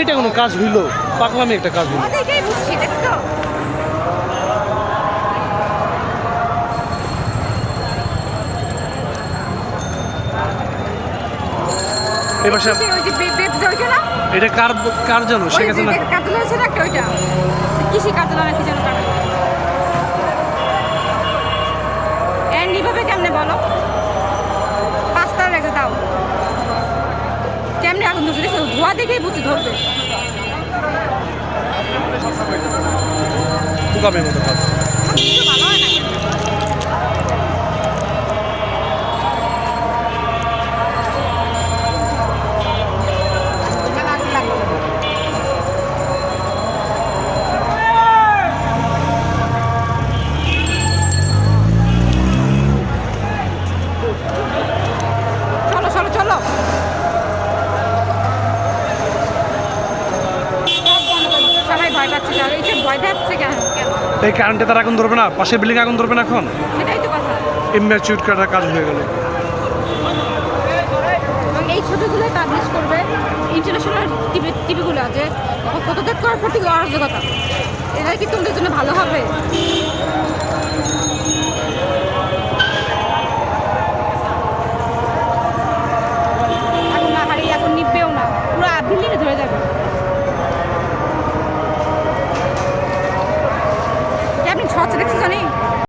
এটা কোনো কাজ হইল? পাকলামি একটা কাজ হইল। এবার এটা কার কার জানো সে কাছে না কৃষি কার্যালয় নাকি যেন এইভাবে কেমনে বলো? 5 তার রেখে দাও কেমনে এখন ধোয়া দেখেই বুঝতে ধরবে। ভালো হয় না। এই কারেন্টে তার আগুন ধরবে না, পাশের বিল্ডিং আগুন ধরবে না এখন। ইম্যাচিউর কাটার কাজ হয়ে গেল। এই ছবিগুলো পাবলিশ করবে ইন্টারন্যাশনাল টিভিগুলো, যে পদত্যাগ করার প্রতি অরাজকতা, এরা কি তোমাদের জন্য ভালো হবে?